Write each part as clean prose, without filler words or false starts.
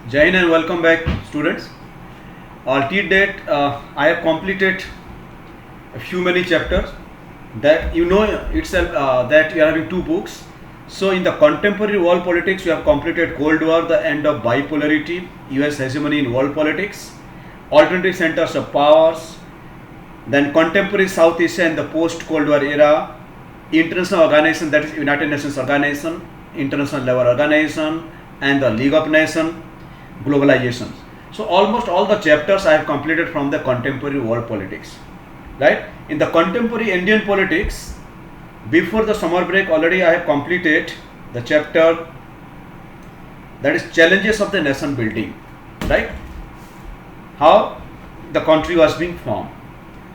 Jain and welcome back, students. Till date, I have completed a few many chapters. That you know itself that we are having two books. So in the contemporary world politics, we have completed Cold War, the end of bipolarity, U.S. hegemony in world politics, alternative centers of powers, then contemporary South Asia and the post-Cold War era, international organization, that is United Nations Organization, International Labour Organization, and the League of Nations, globalization. So almost all the chapters I have completed from the contemporary world politics. Right? In the contemporary Indian politics, before the summer break already I have completed the chapter that is challenges of the nation building. Right? How the country was being formed.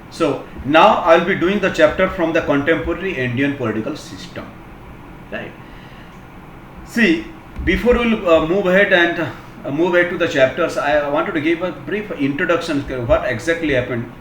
So now I will be doing the chapter from the contemporary Indian political system. Right? See, before we will move ahead to the chapters, I wanted to give a brief introduction to what exactly happened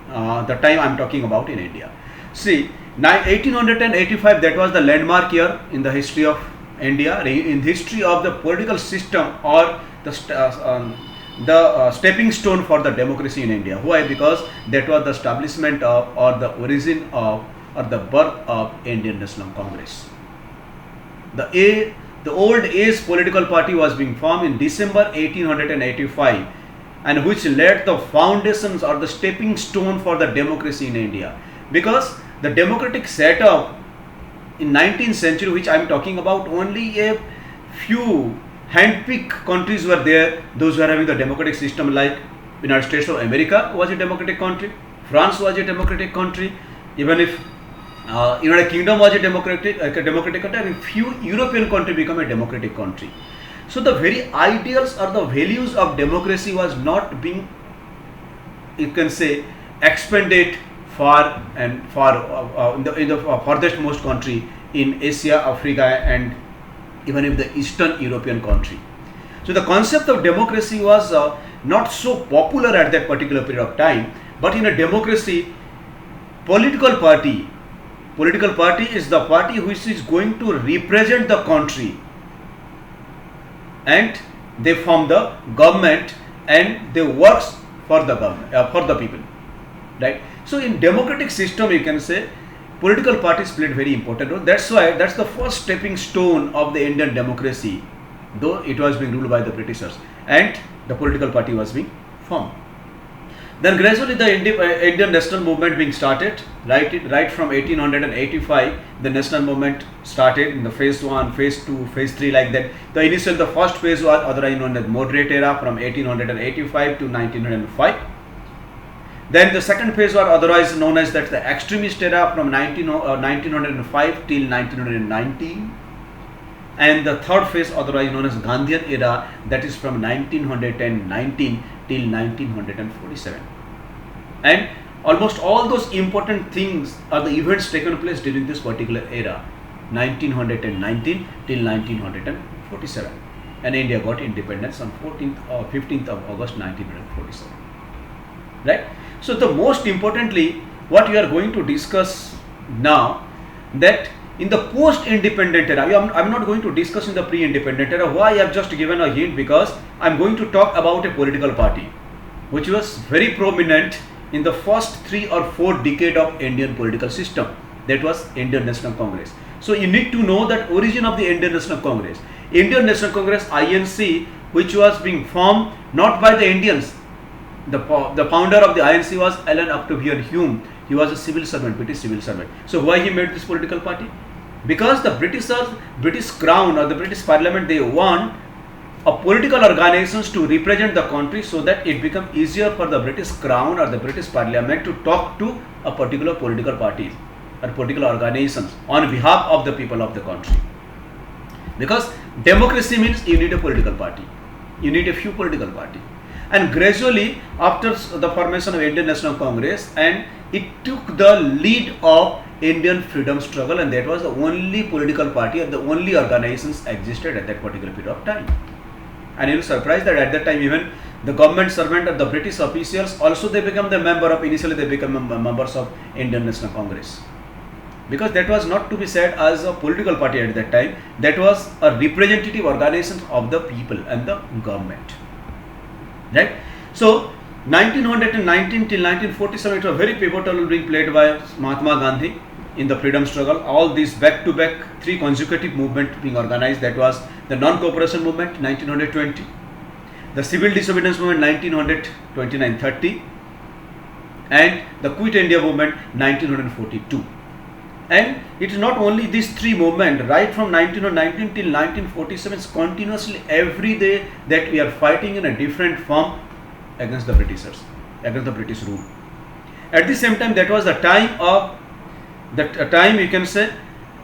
the time I am talking about in India. See, 1885, that was the landmark year in the history of India, in history of the political system, or the stepping stone for the democracy in India. Why? Because that was the establishment of, or the origin of, or the birth of Indian National Congress. The old age political party was being formed in December 1885, and which laid the foundations or the stepping stone for the democracy in India. Because the democratic setup in 19th century, which I am talking about, only a few handpicked countries were there, those who are having the democratic system, like United States of America was a democratic country, France was a democratic country, even if United Kingdom was a democratic country, and few European countries become a democratic country. So the very ideals or the values of democracy was not being, you can say, expanded far and far in the farthest most country in Asia, Africa, and even in the Eastern European country. So the concept of democracy was not so popular at that particular period of time. But in a democracy, political party is the party which is going to represent the country, and they form the government and they work for the government, for the people, right? So in democratic system, you can say political parties played very important role. That's why that's the first stepping stone of the Indian democracy, though it was being ruled by the Britishers, and the political party was being formed. Then gradually the Indian national movement being started, right from 1885, the national movement started in the phase 1, phase 2, phase 3, like that. The first phase was otherwise known as moderate era from 1885 to 1905. Then the second phase was otherwise known as the extremist era from 1905 till 1919. And the third phase otherwise known as Gandhian era, that is from 1919 till 1947. And almost all those important things are the events taken place during this particular era, 1919 till 1947. And India got independence on 15th of August 1947. Right? So the most importantly, what we are going to discuss now, that in the post-independent era, I am not going to discuss in the pre-independent era. Why? I have just given a hint, because I am going to talk about a political party which was very prominent in the first 3 or 4 decade of Indian political system. That was Indian National Congress. So you need to know that origin of the Indian National Congress. Indian National Congress, INC, which was being formed not by the Indians. The founder of the INC was Alan Octavian Hume. He was a civil servant, British civil servant. So why he made this political party? Because the British Crown or the British Parliament, they want a political organizations to represent the country, so that it becomes easier for the British Crown or the British Parliament to talk to a particular political party or particular organizations on behalf of the people of the country. Because democracy means you need a political party. You need a few political parties. And gradually, after the formation of Indian National Congress, and it took the lead of Indian freedom struggle, and that was the only political party and the only organizations existed at that particular period of time. And you will be surprised that at that time, even the government servant or the British officials also, they become the member of, initially they become members of Indian National Congress. because that was not to be said as a political party at that time. That was a representative organization of the people and the government, right? So 1919 till 1947, it was very pivotal role being played by Mahatma Gandhi in the freedom struggle. All these back-to-back 3 consecutive movements being organized. That was the non-cooperation movement 1920, the civil disobedience movement 1929-30, and the Quit India movement 1942. And it is not only these 3 movements, right from 1919 till 1947, continuously every day that we are fighting in a different form against the Britishers, against the British rule. At the same time, that was the time of you can say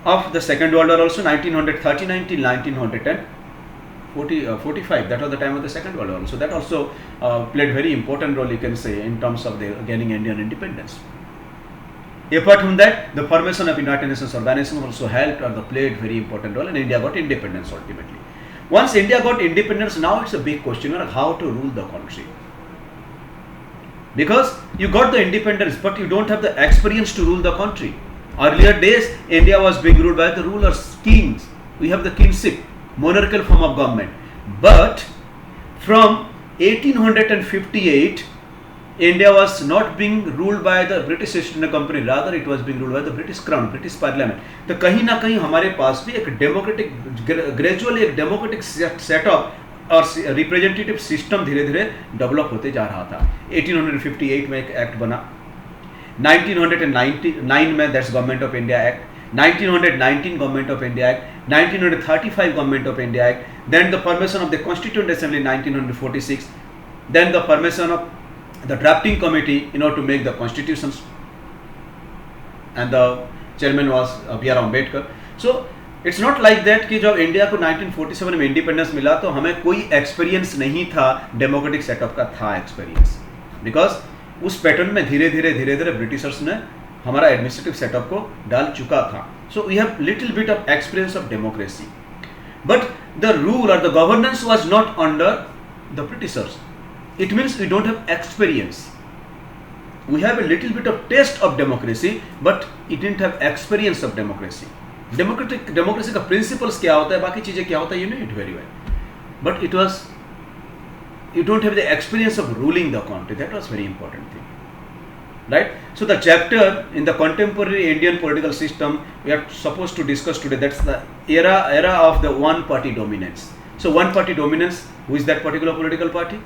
of the Second World War also, 1939 till 1945. That was the time of the Second World War. So that also played very important role, you can say, in terms of the gaining Indian independence. Apart from that, the formation of United Nations Organization also helped or played very important role, and India got independence ultimately. Once India got independence, now it's a big question of how to rule the country. Because you got the independence, but you don't have the experience to rule the country. Earlier days, India was being ruled by the rulers, kings. We have the kingship, monarchical form of government. But from 1858, India was not being ruled by the British East India Company, rather it was being ruled by the British Crown, British Parliament. तो कहीं ना कहीं हमारे पास भी एक democratic, gradually एक democratic setup और representative system धीरे धीरे डेवलप होते जा रहा था. 1858 में एक एक्ट बना, 1999 में that's government of India act, 1919 government of India act, 1935 government of India act, then the formation of the constituent assembly 1946, then the formation of the drafting committee in order to make the constitutions, and the chairman was B.R. Ambedkar. So it's not like that कि जब India को 1947 में independence मिला तो हमें कोई experience नहीं था, डेमोक्रेटिक सेटअप का था एक्सपीरियंस, बिकॉज उस पैटर्न में धीरे धीरे ब्रिटिशर्स ने हमारा एडमिनिस्ट्रेटिव सेटअप को डाल चुका था. So we have little bit of experience of democracy, but the rule और the governance was not under the Britishers. It means we don't have experience. We have a little bit of taste of democracy, but it didn't have experience of democracy. Democracy का principles क्या होता है, बाकी चीजें क्या होता है, you know it very well. But it was, you don't have the experience of ruling the country. That was very important thing, right? So the chapter in the contemporary Indian political system we are supposed to discuss today. That's the era of the one party dominance. So one party dominance. Who is that particular political party?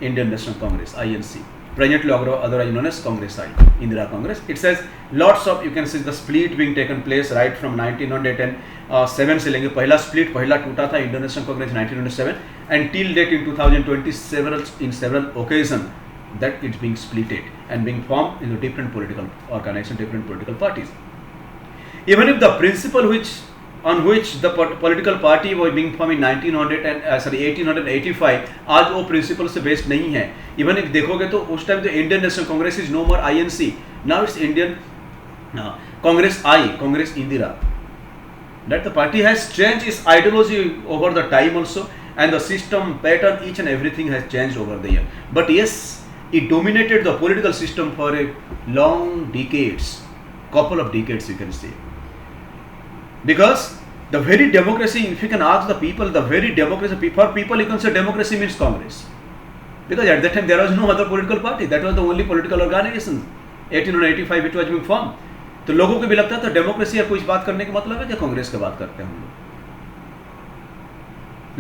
Indian National Congress, INC, presently otherwise known as Congress I, Indira Congress. It says lots of, you can see the split being taken place right from 1907 से लेंगे, पहला split पहला टूटा था Indian National Congress 1907, and till date in 2020 several occasions that it's being splitted and being formed into different political organizations, different political parties. Even if the principle on which the political party was being formed in 1885 आज वो principal से based नहीं है. Even if देखोगे तो उस time तो Indian national Congress is no more INC, now it's Indian Congress I, Congress Indira. That the party has changed its ideology over the time also, and the system pattern, each and everything has changed over the year. But yes, it dominated the political system for a long decades, couple of decades you can say. Because the very democracy, if you can ask the people, the very democracy, for people you can say democracy means Congress. Because at that time there was no other political party, that was the only political organization. 1885 it was being formed. तो लोगों को भी लगता था democracy या कुछ बात करने का मतलब है कि कांग्रेस की बात करते हैं हम लोग,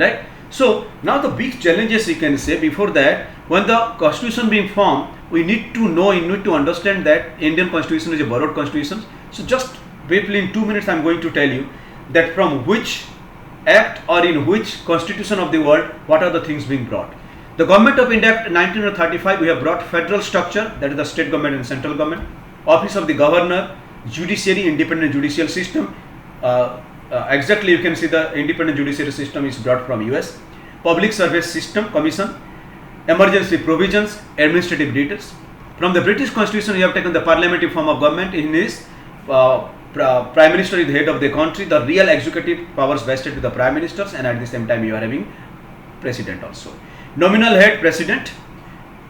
right? So now the big challenges you can say before that, when the constitution being formed, we need to know, you need to understand that Indian constitution is a borrowed constitution. So just briefly in 2 minutes I am going to tell you that from which act or in which constitution of the world what are the things being brought. The Government of India Act 1935, we have brought federal structure, that is the state government and central government, office of the governor, judiciary, independent judicial system. Exactly you can see the independent judiciary system is brought from US. Public service system commission, emergency provisions, administrative details. From the British constitution we have taken the parliamentary form of government. In this Prime Minister is the head of the country, the real executive powers vested with the Prime Ministers, and at the same time you are having President also. Nominal head President,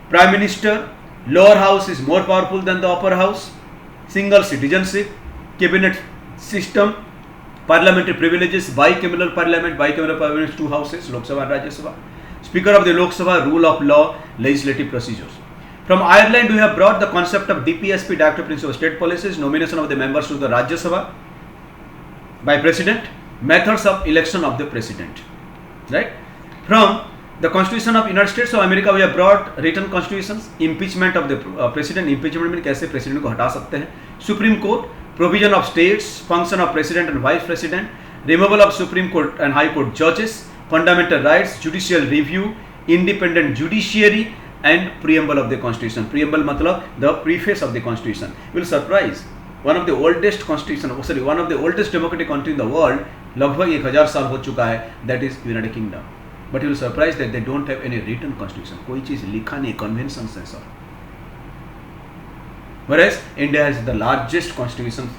Prime Minister, lower house is more powerful than the upper house, single citizenship, cabinet system, parliamentary privileges, bicameral parliament, two houses, Lok Sabha and Rajya Sabha. Speaker of the Lok Sabha, rule of law, legislative procedures. From Ireland, we have brought the concept of DPSP, Director Principal State Policies, nomination of the members to the Rajya Sabha by President, methods of election of the President. Right? From the Constitution of United States of America, we have brought written constitutions, impeachment of the President, impeachment में कैसे President को हटा सकते हैं, Supreme Court, provision of states, function of President and Vice President, removal of Supreme Court and High Court judges, fundamental rights, judicial review, independent judiciary, and preamble of the Constitution. Preamble मतलब the preface of the Constitution. You will surprise, one of the oldest constitution, one of the oldest democratic country in the world, लगभग 1000 साल हो चुका है, that is United Kingdom. But you will surprise that they don't have any written constitution. कोई चीज लिखा नहीं, convention से सब. Whereas India has the largest constitution,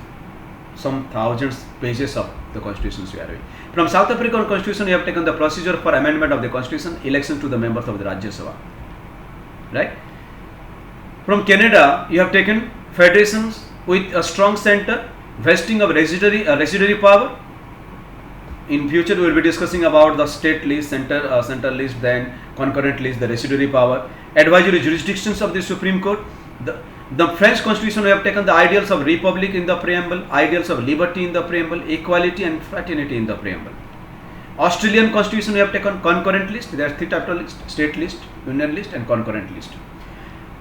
some thousands pages of the constitutions we are having. From South African constitution, we have taken the procedure for amendment of the constitution, election to the members of the Rajya Sabha. Right? From Canada, you have taken federations with a strong center, vesting of residuary power. In future, we will be discussing about the state list, center list, then concurrent list, the residuary power, advisory jurisdictions of the Supreme Court. The French Constitution, we have taken the ideals of republic in the preamble, ideals of liberty in the preamble, equality and fraternity in the preamble. Australian Constitution, we have taken concurrent list. There are three types of list: state list, union list, and concurrent list.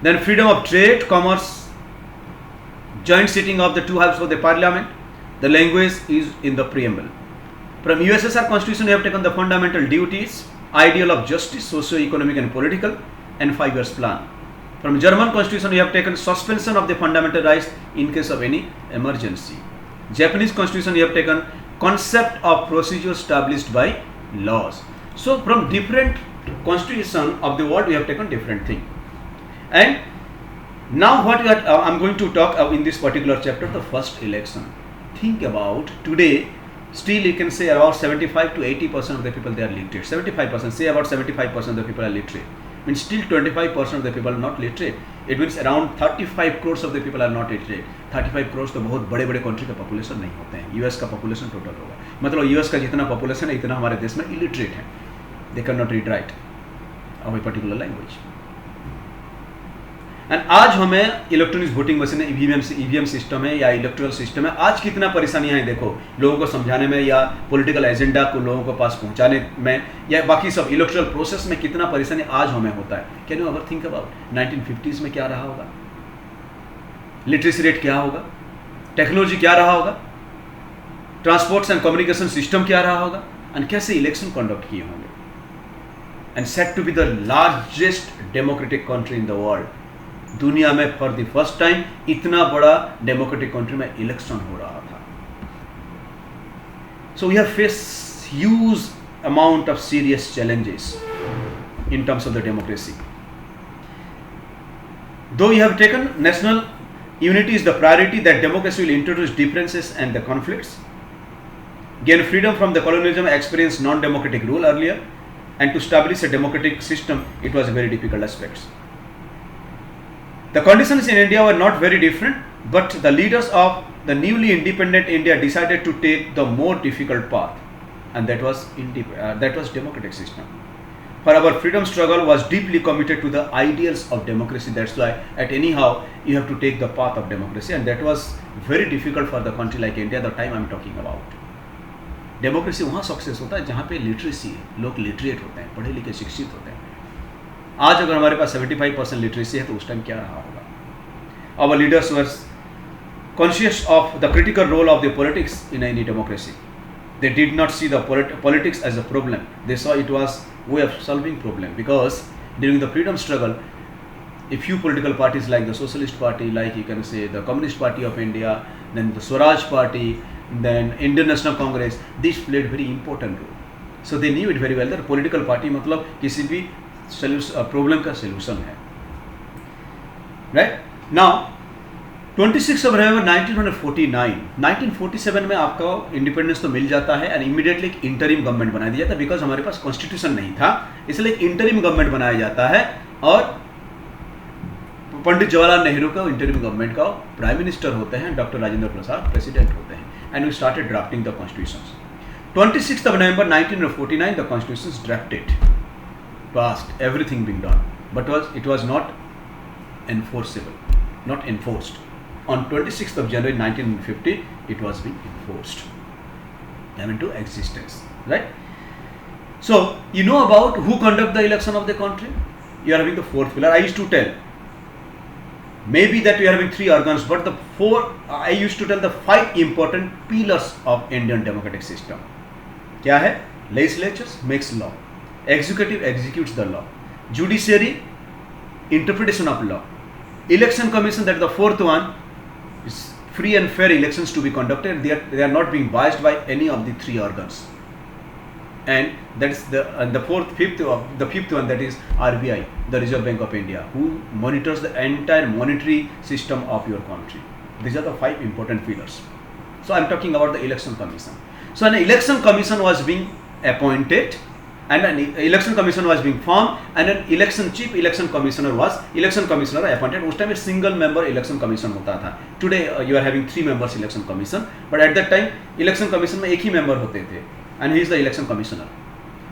Then freedom of trade, commerce, joint sitting of the two houses of the parliament. The language is in the preamble. From USSR Constitution, we have taken the fundamental duties, ideal of justice, socio-economic and political, and 5 years plan. From German Constitution, we have taken suspension of the fundamental rights in case of any emergency. Japanese Constitution, we have taken concept of procedure established by laws. So from different constitution of the world, we have taken different thing. And now what I am going to talk in this particular chapter, the first election. Think about today, still you can say about 75 to 80% of the people, they are literate. 75%, say about 75% of the people are literate. Means still 25% of the people are not literate. It means around 35 crores of the people are not literate. 35 crores तो बहुत बड़े बड़े country का population नहीं होते हैं. US का population total होगा, मतलब यूएस का जितना पॉपुलेशन है इतना हमारे देश में इलिटरेट है. They can not read write of a particular language. And आज हमें electronic voting machine EVM system है या इलेक्ट्रल सिस्टम है, आज कितना परेशानियां हैं देखो लोगों को समझाने में या पॉलिटिकल एजेंडा को लोगों को पास पहुंचाने में या बाकी सब इलेक्ट्रल प्रोसेस में कितना परेशानी आज हमें होता है. Can you ever think about 1950s में क्या रहा होगा, लिटरेसी रेट क्या होगा, टेक्नोलॉजी क्या रहा होगा, ट्रांसपोर्ट्स एंड कम्युनिकेशन सिस्टम क्या रहा होगा, एंड कैसे इलेक्शन कंडक्ट किए होंगे. And set to be the largest democratic country in the world. दुनिया में फॉर द फर्स्ट टाइम इतना बड़ा डेमोक्रेटिक कंट्री में इलेक्शन हो रहा था. So we have face huge amount of serious challenges in terms of the democracy. Though we have taken national unity is the priority, that democracy will introduce differences and the conflicts, gain freedom from the colonialism, experience non-democratic rule earlier, and to establish a democratic system, it was a very difficult aspects. The conditions in India were not very different, but the leaders of the newly independent India decided to take the more difficult path, and that was democratic system. For our freedom struggle was deeply committed to the ideals of democracy. That's why at anyhow you have to take the path of democracy, and that was very difficult for the country like India the time I am talking about. Democracy वहाँ success होता है जहाँ पे literacy है, लोग literate होते हैं, पढ़े लिखे शिक्षित होते हैं. आज अगर हमारे पास 75% लिटरेसी है तो उस टाइम क्या रहा होगा. Our leaders were conscious of the critical role of the politics in any democracy. They did not see the politics as a problem. They saw it was way of solving problem, because during the freedom struggle, a few political parties like the Socialist Party, like you can say the Communist Party of India, then the Swaraj Party, then Indian National Congress, these played very important role. So they knew it very well that political party मतलब किसी भी problem का solution है. Right now 26 नवंबर 1947 में आपका independence तो मिल जाता है, एंड इमीडिएटली एक इंटरिम गवर्नमेंट बना दिया जाता है, बिकॉज हमारे पास कॉन्स्टिट्यूशन नहीं था, इसलिए एक इंटरिम गवर्नमेंट बनाया जाता है, और पंडित जवाहरलाल नेहरू का इंटरिम गवर्नमेंट का प्राइम मिनिस्टर होते हैं, डॉक्टर राजेंद्र प्रसाद प्रेसिडेंट होते हैं. and we started drafting the constitutions. 26th of November 1949, the constitution is drafted, passed, everything being done, but it was not enforceable, not enforced. On 26th of January 1950, it was being enforced, came into existence, right? So, you know about who conduct the election of the country? You are having the fourth pillar. I used to tell, maybe that we are having three organs, but I used to tell the five important pillars of Indian democratic system. क्या है? Legislature makes law, executive executes the law, judiciary interpretation of law, election commission, that is the fourth one, is free and fair elections to be conducted. They are not being biased by any of the three organs. And that's the fifth one, that is RBI, the Reserve Bank of India, who monitors the entire monetary system of your country. These are the five important pillars. So I'm talking about the election commission. So an election commission was being appointed, and an election commission was being formed, and an chief election commissioner appointed. उस time single member election commission होता था. Today you are having 3 members election commission, but at that time election commission में एक ही member होते थे, and he is the election commissioner.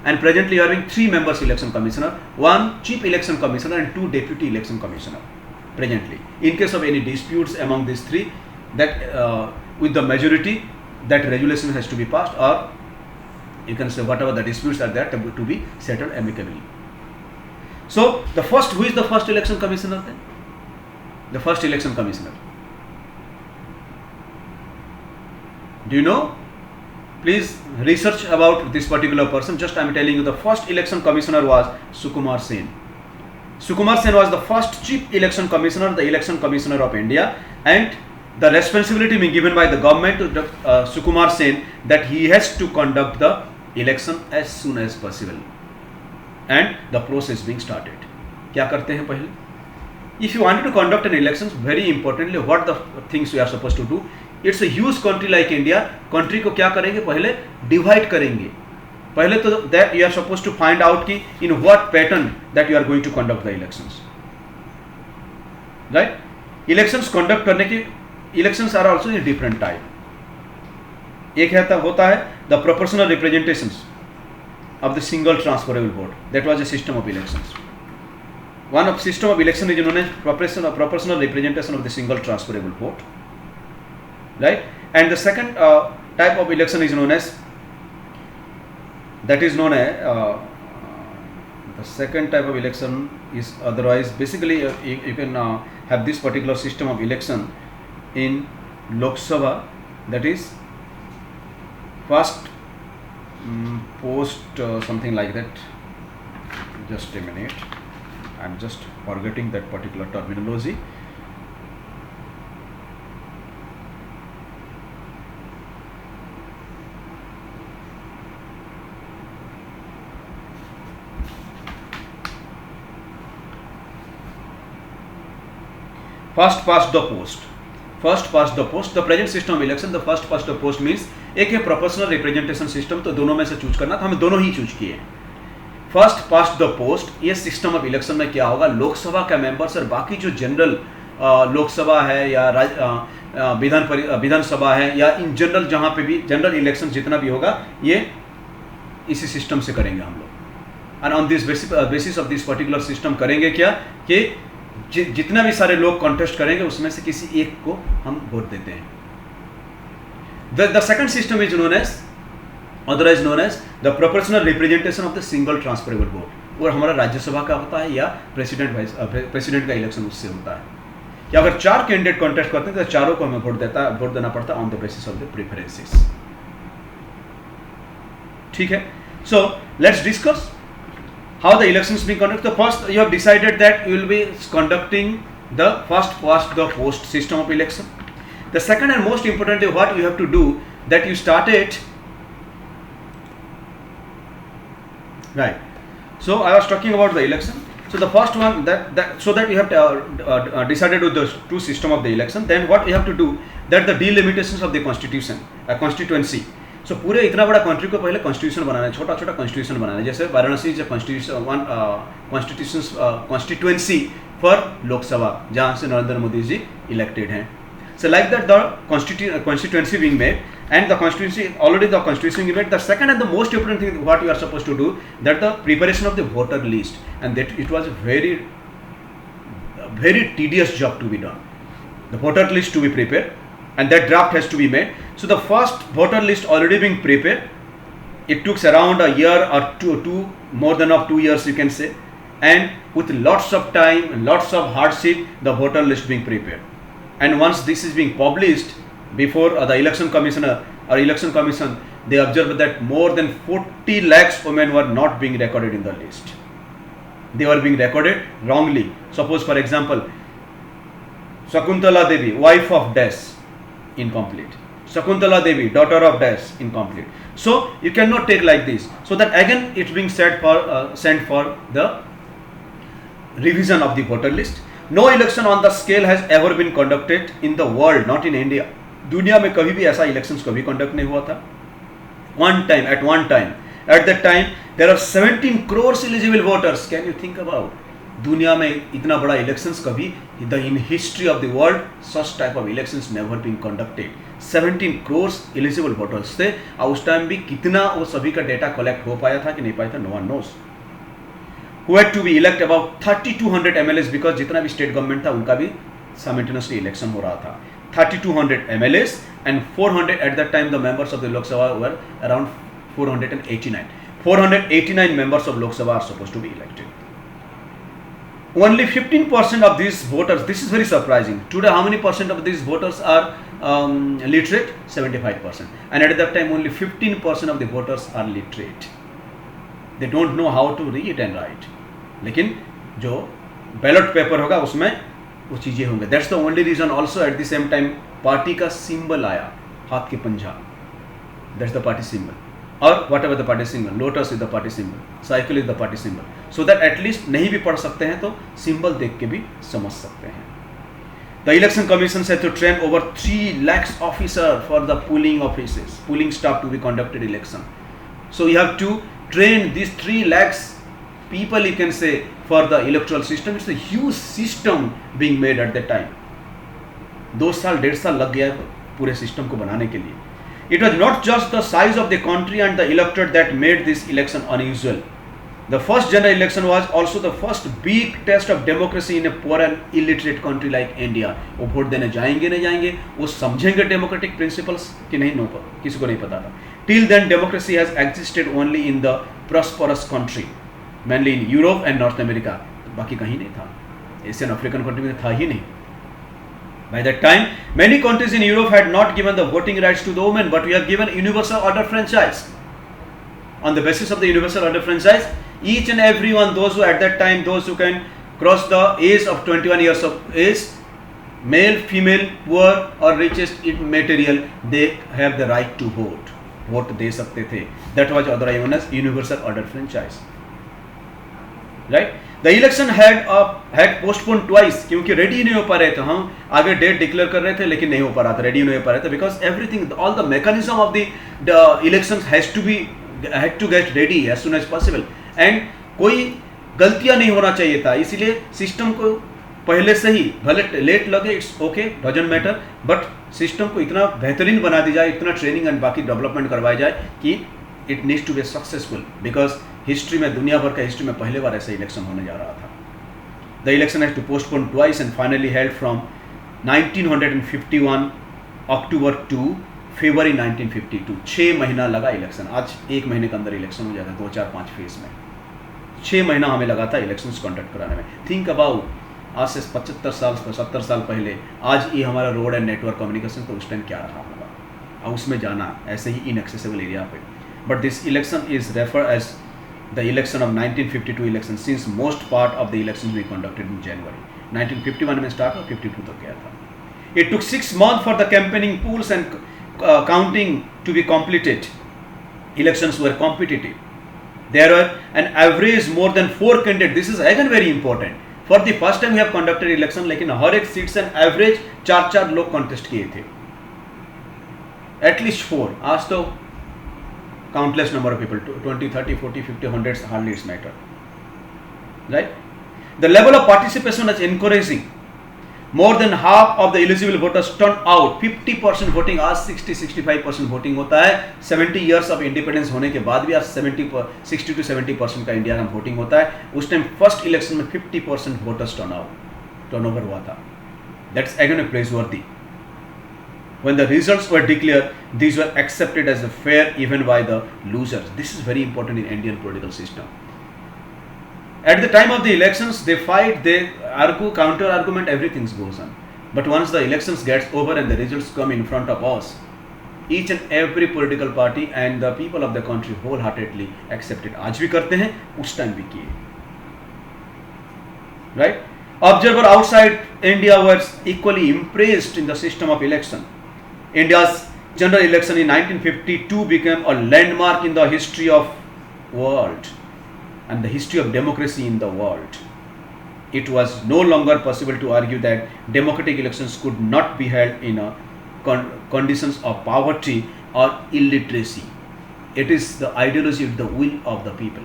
And presently you are having 3 members election commissioner, 1 chief election commissioner and 2 deputy election commissioner. Presently, in case of any disputes among these 3, that with the majority, that regulation has to be passed, or you can say whatever the disputes are there to be settled amicably. So who is the first election commissioner then? The first election commissioner. Do you know? Please research about this particular person. Just I am telling you, the first election commissioner was Sukumar Sen. Sukumar Sen was the first chief election commissioner, the election commissioner of India, and the responsibility being given by the government to Sukumar Sen, that he has to conduct the election as soon as possible, and the process being started. क्या करते हैं पहले? If you wanted to conduct an elections, very importantly, what the things we are supposed to do? It's a huge country like India. Country को क्या करेंगे? पहले divide करेंगे. पहले तो that you are supposed to find out कि in what pattern that you are going to conduct the elections. Right? Elections conduct करने की elections are also in different type. एक होता है the proportional representations of the single transferable vote. That was a system of elections. One of system of election is known as proportional representation of the single transferable vote, right? And the second type of election is known as the second type of election is otherwise. Basically, you can have this particular system of election in Lok Sabha, that is first post something like that. Just a minute, I'm just forgetting that particular terminology. First past the post. The present system of election, the first past the post means एक है proportional representation system, तो दोनों में से choose करना, तो हमें दोनों ही चूज किए. फर्स्ट पास्ट द पोस्ट, ये सिस्टम ऑफ इलेक्शन में क्या होगा? लोकसभा का मेंबर्स और बाकी जो जनरल लोकसभा है या विधानसभा है या इन जनरल जहाँ पे भी जनरल इलेक्शन जितना भी होगा, ये इसी सिस्टम से करेंगे हम लोग. And on this basis of this particular system करेंगे क्या कि जितना भी सारे लोग कॉन्टेस्ट करेंगे उसमें से किसी एक को हम वोट देते हैं. The second system is otherwise known as the proportional representation of the single transferable vote. और हमारा राज्यसभा का होता है या प्रेसिडेंट का इलेक्शन उससे होता है कि अगर 4 कैंडिडेट कॉन्टेस्ट करते हैं तो चारों को हमें वोट देना पड़ता है on the basis of the preferences. ठीक है. So let's discuss how the elections being conducted. The first, you have decided that you will be conducting the first past the post system of election. The second and most importantly, what you have to do, that you started, right? So I was talking about the election. So the first one so that you have decided with the two system of the election. Then what you have to do, that the delimitations of the constituency. सो पूरे इतना बड़ा country को पहले constitution बनाना है, छोटा छोटा constitution बनाना है. जैसे Varanasi is constituency for Lok Sabha जहाँ से नरेंद्र मोदी जी इलेक्टेड हैं. So like that the constituency wing में and the constituency, already the constituency made. The second and the most important thing what you are supposed to do, that the preparation of the voter list, and that it was a very tedious job to be done. The voter list to be prepared, and that draft has to be made. So the first voter list already being prepared, it took around a year or two, more than of 2 years you can say, and with lots of time and lots of hardship, the voter list being prepared. And once this is being published before the election commissioner or election commission, they observed that more than 40 lakhs women were not being recorded in the list. They were being recorded wrongly. Suppose for example, Shakuntala Devi, wife of Dash, incomplete. Shakuntala Devi, daughter of Dash, incomplete. So you cannot take like this. So that again it's being sent for the revision of the voter list. No election on the scale has ever been conducted in the world, not in India. दुनिया में कभी भी ऐसा elections कभी conduct नहीं हुआ था. At that time, there are 17 crores eligible voters. Can you think about? दुनिया में इतना बड़ा इलेक्शंस कभी, in history of the world, such type of elections never been conducted. 17 crores eligible voters थे, और उस टाइम भी कितना वो सभी का डेटा कलेक्ट हो पाया था कि नहीं पाया था, no one knows. Who had to be elect about 3200 MLAs, because जितना भी स्टेट गवर्नमेंट था उनका भी simultaneously इलेक्शन हो रहा था. 3200 MLAs and 400 at that time the members of the Lok Sabha were around 489. 489 members of Lok Sabha are supposed to be elected. Only 15% of these voters, this is very surprising. Today how many percent of these voters are literate? 75%. And at that time only 15% of the voters are literate. They don't know how to read and write. लेकिन जो ballot paper होगा उसमें वो चीज़ें होंगे. That's the only reason. Also at the same time party का symbol आया, हाथ के पंजा. That's the party symbol. और whatever the party symbol, lotus is the party symbol, cycle is the party symbol. So that at least नहीं भी पढ़ सकते हैं तो सिंबल देख के भी समझ सकते हैं. द इलेक्शन कमीशन से to train over 3 lakhs officer for the polling offices, polling staff to be conducted election. So you have to train these 3 lakhs people, you can say, for the electoral system. It's a huge system being made at that time. 2 साल 1.5 साल लग गया पूरे system को बनाने के लिए. It was not just the size of the country and the electorate that made this election unusual. The first general election was also the first big test of democracy in a poor and illiterate country like India. वो vote देने जाएंगे नहीं जाएंगे, वो समझेंगे democratic principles कि नहीं, no, किसी को नहीं पता था. Till then democracy has existed only in the prosperous country, mainly in Europe and North America. बाकी कहीं नहीं था. एशियन अफ्रीकन कंट्री में था ही नहीं. By that time, many countries in Europe had not given the voting rights to the women, but we have given universal order franchise. On the basis of the universal order franchise, each and everyone, those who at that time, those who can cross the age of 21 years of age, male, female, poor or richest in material, they have the right to vote. Vote दे सकते थे. That was otherwise known as universal order franchise. Right? The election had postponed twice, क्योंकि ready नहीं हो पा रहे थे. हम आगे डेट डिक्लेयर कर रहे थे लेकिन नहीं हो पा रहा था, रेडी नहीं हो पा रहे थे, because everything, all the mechanism of the elections had to get ready as soon as possible. And कोई गलतियां नहीं होना चाहिए था, इसीलिए सिस्टम को पहले से ही, भले लेट लगे, it's okay, doesn't matter, but system को इतना बेहतरीन बना दी जाए, इतना ट्रेनिंग एंड बाकी डेवलपमेंट करवाई जाए कि it needs to be successful. Because history में, दुनिया भर का हिस्ट्री में पहले बार ऐसा इलेक्शन होने जा रहा था. The election has to postpone twice and finally held from 1951 October to February 1952. 6 महीना लगा इलेक्शन. आज 1 महीने के अंदर इलेक्शन हो जाएगा, 2, 4, 5 फेज में. 6 महीना हमें लगा था इलेक्शन कंडक्ट कराने में. थिंक अबाउट, आज से 75 साल 70 साल पहले आज ये हमारा रोड एंड नेटवर्क कम्युनिकेशन तो उस टाइम क्या रहा होगा, और उसमें जाना ऐसे ही इनएक्सेसिबल एरिया पे. But this election is refer as the election of 1952 election, since most part of the election we conducted in January. 1951 में स्टार्ट और 52 तक गया था. It took 6 months for the campaigning polls and counting to be completed. Elections were competitive. There were an average more than 4 candidates. This is again very important. For the first time we have conducted election, लेकिन हर एक seat से average 4 लोग contest किए थे, at least 4. आज तो countless number of people, 20, 30, 40, 50, 100, hardly it's matter. Right? The level of participation is encouraging. more than half of the eligible voters turned out. 50% voting, आज 60-65% voting होता है. 70 years of independence होने के बाद भी आज 60 to 70% का इंडिया में वोटिंग होता है. उस टाइम फर्स्ट इलेक्शन में 50% वोटर्स टर्नओवर हुआ था. That's again a praiseworthy. When the results were declared, these were accepted as a fair even by the losers. This is very important in Indian political system. At the time of the elections, they fight, they argue, counter argument, everything goes on. But once the elections gets over and the results come in front of us, each and every political party and the people of the country wholeheartedly accept it. आज भी करते हैं, उस time भी किए. Right? Observer outside India were equally impressed in the system of election. India's general election in 1952 became a landmark in the history of world and the history of democracy in the world. It was no longer possible to argue that democratic elections could not be held in a conditions of poverty or illiteracy. It is the ideology, the will of the people.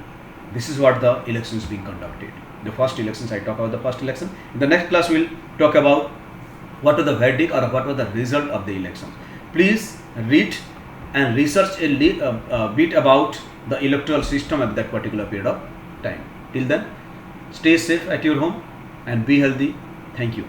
This is what the elections being conducted. The first elections, I talk about the first election. In the next class, we'll talk about what was the verdict or what was the result of the elections. Please read and research a bit about the electoral system at that particular period of time. Till then, stay safe at your home and be healthy. Thank you.